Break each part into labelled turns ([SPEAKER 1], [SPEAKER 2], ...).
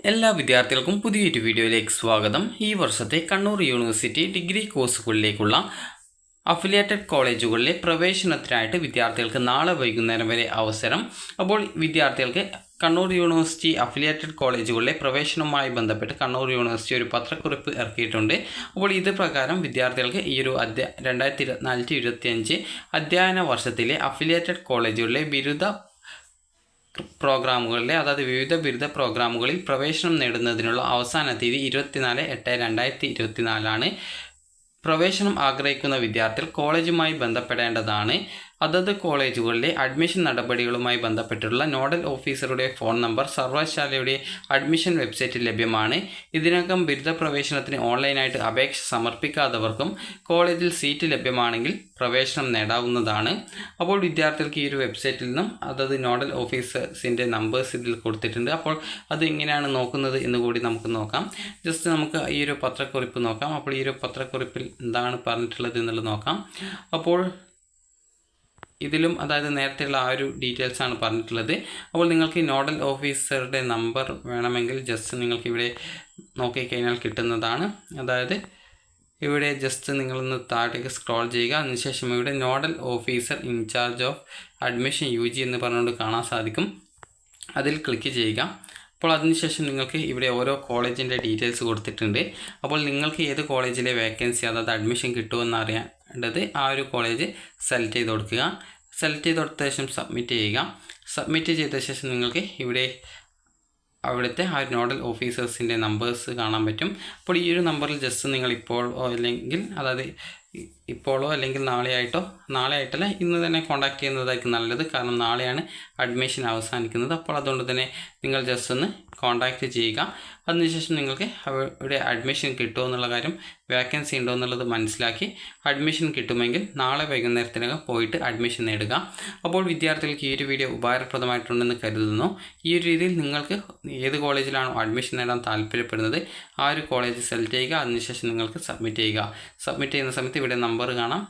[SPEAKER 1] എല്ലാ വിദ്യാർത്ഥികൾക്കും പുതിയൊരു വീഡിയോയിലേക്ക് സ്വാഗതം. ഈ വർഷത്തെ കണ്ണൂർ യൂണിവേഴ്സിറ്റി ഡിഗ്രി കോഴ്സുകളിലേക്കുള്ള അഫിലിയേറ്റഡ് കോളേജുകളിലെ പ്രവേശനത്തിനായിട്ട് വിദ്യാർത്ഥികൾക്ക് നാളെ വൈകുന്നേരം വരെ അവസരം. അപ്പോൾ വിദ്യാർത്ഥികൾക്ക് കണ്ണൂർ യൂണിവേഴ്സിറ്റി അഫിലിയേറ്റഡ് കോളേജുകളിലെ പ്രവേശനവുമായി ബന്ധപ്പെട്ട് കണ്ണൂർ യൂണിവേഴ്സിറ്റി ഒരു പത്രക്കുറിപ്പ് ഇറക്കിയിട്ടുണ്ട്. അപ്പോൾ ഇത് പ്രകാരം വിദ്യാർത്ഥികൾക്ക് ഈ ഒരു 2024-25 അധ്യയന വർഷത്തിലെ അഫിലിയേറ്റഡ് കോളേജുകളിലെ ബിരുദ പ്രോഗ്രാമുകളിലെ വിവിധ ബിരുദ പ്രോഗ്രാമുകളിൽ പ്രവേശനം നേടുന്നതിനുള്ള അവസാന തീയതി 24/8/2024 പ്രവേശനം ആഗ്രഹിക്കുന്ന വിദ്യാർത്ഥികൾ കോളേജുമായി ബന്ധപ്പെടേണ്ടതാണ്. അതത് കോളേജുകളിലെ അഡ്മിഷൻ നടപടികളുമായി ബന്ധപ്പെട്ടുള്ള നോഡൽ ഓഫീസറുടെ ഫോൺ നമ്പർ സർവകലാശാലയുടെ അഡ്മിഷൻ വെബ്സൈറ്റിൽ ലഭ്യമാണ്. ഇതിനകം ബിരുദ പ്രവേശനത്തിന് ഓൺലൈനായിട്ട് അപേക്ഷ സമർപ്പിക്കാത്തവർക്കും കോളേജിൽ സീറ്റ് ലഭ്യമാണെങ്കിൽ പ്രവേശനം നേടാവുന്നതാണ്. അപ്പോൾ വിദ്യാർത്ഥികൾക്ക് ഈ ഒരു വെബ്സൈറ്റിൽ നിന്നും അതത് നോഡൽ ഓഫീസേഴ്സിൻ്റെ നമ്പേഴ്സ് ഇതിൽ കൊടുത്തിട്ടുണ്ട്. അപ്പോൾ അത് എങ്ങനെയാണ് നോക്കുന്നത് എന്ന് കൂടി നമുക്ക് നോക്കാം. ജസ്റ്റ് നമുക്ക് ഈ ഒരു പത്രക്കുറിപ്പ് നോക്കാം. അപ്പോൾ ഈ ഒരു പത്രക്കുറിപ്പിൽ എന്താണ് പറഞ്ഞിട്ടുള്ളത് എന്നുള്ളത് നോക്കാം. അപ്പോൾ ഇതിലും നേരത്തെയുള്ള ആ ഒരു ഡീറ്റെയിൽസ് ആണ് പറഞ്ഞിട്ടുള്ളത്. അപ്പോൾ നിങ്ങൾക്ക് നോഡൽ ഓഫീസറുടെ നമ്പർ വേണമെങ്കിൽ ജസ്റ്റ് നിങ്ങൾക്ക് ഇവിടെ നോക്കിക്കഴിഞ്ഞാൽ കിട്ടുന്നതാണ്. ഇവിടെ ജസ്റ്റ് നിങ്ങളൊന്ന് താഴേക്ക് സ്ക്രോൾ ചെയ്യുക. അതിനുശേഷം ഇവിടെ nodal officer in charge of admission UG എന്ന് പറഞ്ഞുകൊണ്ട് കാണാൻ സാധിക്കും. അതിൽ ക്ലിക്ക് ചെയ്യുക. അപ്പോൾ അതിനുശേഷം നിങ്ങൾക്ക് ഇവിടെ ഓരോ കോളേജിൻ്റെ ഡീറ്റെയിൽസ് കൊടുത്തിട്ടുണ്ട്. അപ്പോൾ നിങ്ങൾക്ക് ഏത് കോളേജിലെ വേക്കൻസി അഡ്മിഷൻ കിട്ടുമെന്ന് അറിയേണ്ടത് ആ ഒരു കോളേജ് സെലക്ട് ചെയ്ത് കൊടുക്കുക. സെലക്ട് ചെയ്ത് കൊടുത്ത ശേഷം സബ്മിറ്റ് ചെയ്യുക. സബ്മിറ്റ് ചെയ്ത ശേഷം നിങ്ങൾക്ക് ഇവിടെ അവിടുത്തെ ആ നോഡൽ ഓഫീസേഴ്സിൻ്റെ നമ്പേഴ്സ് കാണാൻ പറ്റും. അപ്പോൾ ഈ ഒരു നമ്പറിൽ ജസ്റ്റ് നിങ്ങൾ ഇപ്പോഴോ അല്ലെങ്കിൽ നാളെ ആയിട്ടല്ല ഇന്ന് തന്നെ കോൺടാക്ട് ചെയ്യുന്നതായിരിക്കും നല്ലത്. കാരണം നാളെയാണ് അഡ്മിഷൻ അവസാനിക്കുന്നത്. അപ്പോൾ അതുകൊണ്ട് തന്നെ നിങ്ങൾ ജസ്റ്റ് ഒന്ന് കോൺടാക്റ്റ് ചെയ്യുക. അതിനുശേഷം നിങ്ങൾക്ക് അവിടെ അഡ്മിഷൻ കിട്ടുമോ എന്നുള്ള കാര്യം, വേക്കൻസി ഉണ്ടോ എന്നുള്ളത് മനസ്സിലാക്കി അഡ്മിഷൻ കിട്ടുമെങ്കിൽ നാളെ വൈകുന്നേരത്തിനകം പോയിട്ട് അഡ്മിഷൻ നേടുക. അപ്പോൾ വിദ്യാർത്ഥികൾക്ക് ഈ ഒരു വീഡിയോ ഉപകാരപ്രദമായിട്ടുണ്ടെന്ന് കരുതുന്നു. ഈ ഒരു രീതിയിൽ നിങ്ങൾക്ക് ഏത് കോളേജിലാണോ അഡ്മിഷൻ നേടാൻ താല്പര്യപ്പെടുന്നത് ആ ഒരു കോളേജ് സെലക്ട് ചെയ്യുക. അതിനുശേഷം നിങ്ങൾക്ക് സബ്മിറ്റ് ചെയ്യുക. സബ്മിറ്റ് ചെയ്യുന്ന സമയത്ത് ഇവിടെ നമ്പർ കാണാം,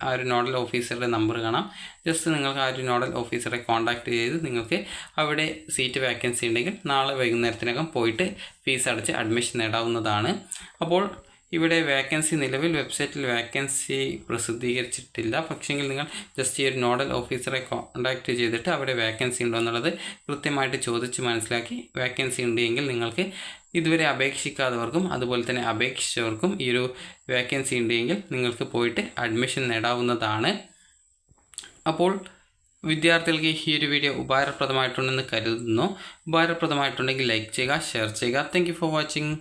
[SPEAKER 1] ആ ഒരു നോഡൽ ഓഫീസറുടെ നമ്പർ കാണാം. ജസ്റ്റ് നിങ്ങൾക്ക് ആ ഒരു നോഡൽ ഓഫീസറെ കോൺടാക്റ്റ് ചെയ്ത് നിങ്ങൾക്ക് അവിടെ സീറ്റ് വേക്കൻസി ഉണ്ടെങ്കിൽ നാളെ വൈകുന്നേരത്തിനകം പോയിട്ട് ഫീസ് അടച്ച് അഡ്മിഷൻ നേടാവുന്നതാണ്. അപ്പോൾ ഇവിടെ വേക്കൻസി നിലവിൽ വെബ്സൈറ്റിൽ വേക്കൻസി പ്രസിദ്ധീകരിച്ചിട്ടില്ല. പക്ഷേങ്കിൽ നിങ്ങൾ ജസ്റ്റ് ഈ ഒരു നോഡൽ ഓഫീസറെ കോൺടാക്റ്റ് ചെയ്തിട്ട് അവിടെ വേക്കൻസി ഉണ്ടോ എന്നുള്ളത് കൃത്യമായിട്ട് ചോദിച്ച് മനസ്സിലാക്കി വേക്കൻസി ഉണ്ടെങ്കിൽ നിങ്ങൾക്ക് ഇതുവരെ അപേക്ഷിക്കാത്തവർക്കും അതുപോലെ തന്നെ അപേക്ഷിച്ചവർക്കും ഈ ഒരു വേക്കൻസി ഉണ്ടെങ്കിൽ നിങ്ങൾക്ക് പോയിട്ട് അഡ്മിഷൻ നേടാവുന്നതാണ്. അപ്പോൾ വിദ്യാർത്ഥികൾക്ക് ഈ ഒരു വീഡിയോ ഉപകാരപ്രദമായിട്ടുണ്ടെന്ന് കരുതുന്നു. ഉപകാരപ്രദമായിട്ടുണ്ടെങ്കിൽ ലൈക്ക് ചെയ്യുക, ഷെയർ ചെയ്യുക. Thank you for watching.